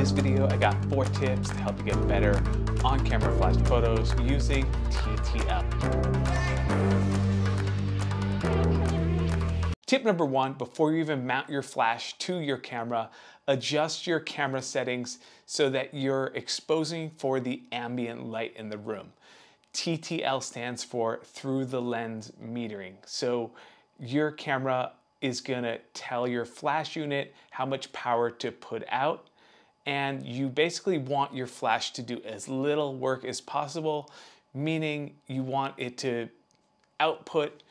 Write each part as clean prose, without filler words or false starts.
this video, I got 4 tips to help you get better on-camera flash photos using TTL. Tip number 1, before you even mount your flash to your camera, adjust your camera settings so that you're exposing for the ambient light in the room. TTL stands for through the lens metering. So your camera is gonna tell your flash unit how much power to put out, and you basically want your flash to do as little work as possible, meaning you want it to output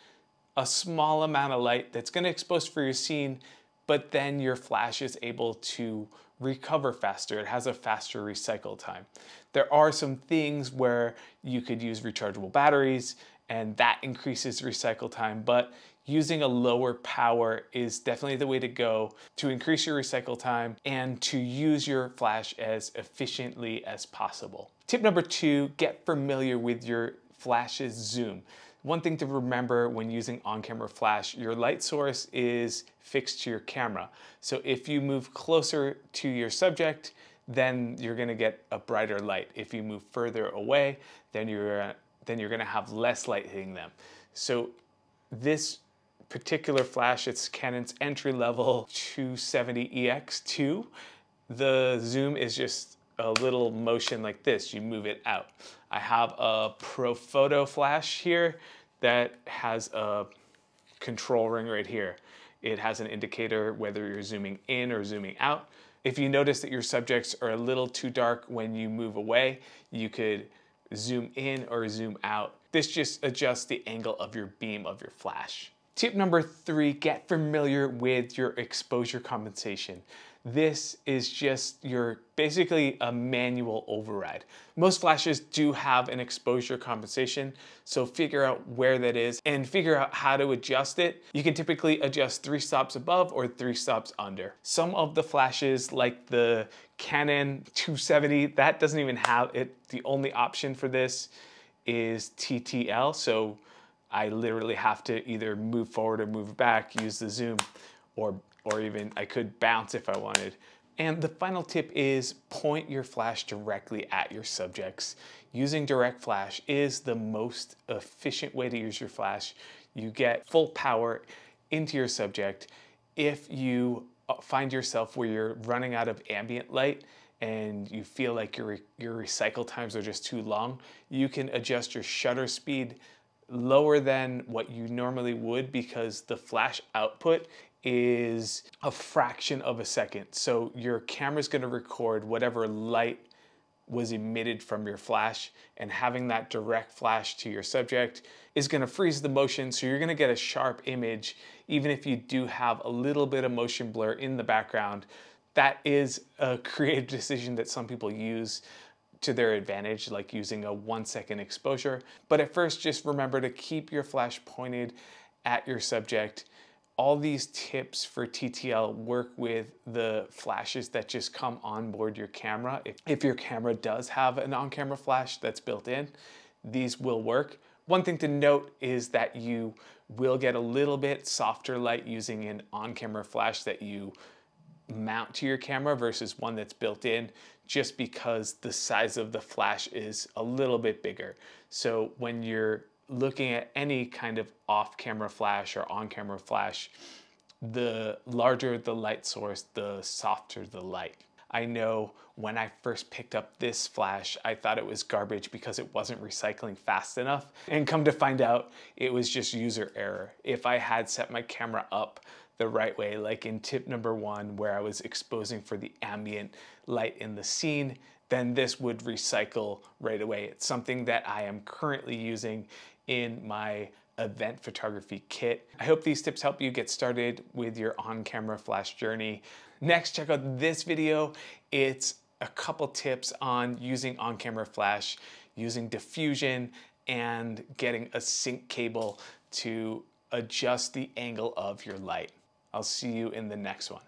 a small amount of light that's going to expose for your scene, but then your flash is able to recover faster. It has a faster recycle time. There are some things where you could use rechargeable batteries and that increases recycle time, but using a lower power is definitely the way to go to increase your recycle time and to use your flash as efficiently as possible. Tip number 2, get familiar with your flash's zoom. One thing to remember when using on-camera flash, your light source is fixed to your camera. So if you move closer to your subject, then you're gonna get a brighter light. If you move further away, then you're gonna have less light hitting them. So this particular flash, it's Canon's entry-level 270EX2. The zoom is just a little motion like this. You move it out. I have a Pro Photo flash here that has a control ring right here. It has an indicator whether you're zooming in or zooming out. If you notice that your subjects are a little too dark when you move away, you could zoom in or zoom out. This just adjusts the angle of your beam of your flash. Tip number 3, get familiar with your exposure compensation. This is just basically a manual override. Most flashes do have an exposure compensation, so figure out where that is and figure out how to adjust it. You can typically adjust 3 stops above or 3 stops under. Some of the flashes, like the Canon 270, that doesn't even have it. The only option for this is TTL, so I literally have to either move forward or move back, use the zoom, or even I could bounce if I wanted. And the final tip is point your flash directly at your subjects. Using direct flash is the most efficient way to use your flash. You get full power into your subject. If you find yourself where you're running out of ambient light and you feel like your recycle times are just too long, you can adjust your shutter speed lower than what you normally would because the flash output is a fraction of a second. So your camera's gonna record whatever light was emitted from your flash, and having that direct flash to your subject is gonna freeze the motion, so you're gonna get a sharp image even if you do have a little bit of motion blur in the background. That is a creative decision that some people use to their advantage, like using a 1-second exposure. But at first, just remember to keep your flash pointed at your subject. All these tips for TTL work with the flashes that just come on board your camera. If your camera does have an on-camera flash that's built in, these will work. One thing to note is that you will get a little bit softer light using an on-camera flash that you mount to your camera versus one that's built in, just because the size of the flash is a little bit bigger. So when you're looking at any kind of off-camera flash or on-camera flash, the larger the light source, the softer the light. I know when I first picked up this flash, I thought it was garbage because it wasn't recycling fast enough. And come to find out, it was just user error. If I had set my camera up the right way, like in tip number 1, where I was exposing for the ambient light in the scene, then this would recycle right away. It's something that I am currently using in my event photography kit. I hope these tips help you get started with your on-camera flash journey. Next, check out this video. It's a couple tips on using on-camera flash, using diffusion, and getting a sync cable to adjust the angle of your light. I'll see you in the next one.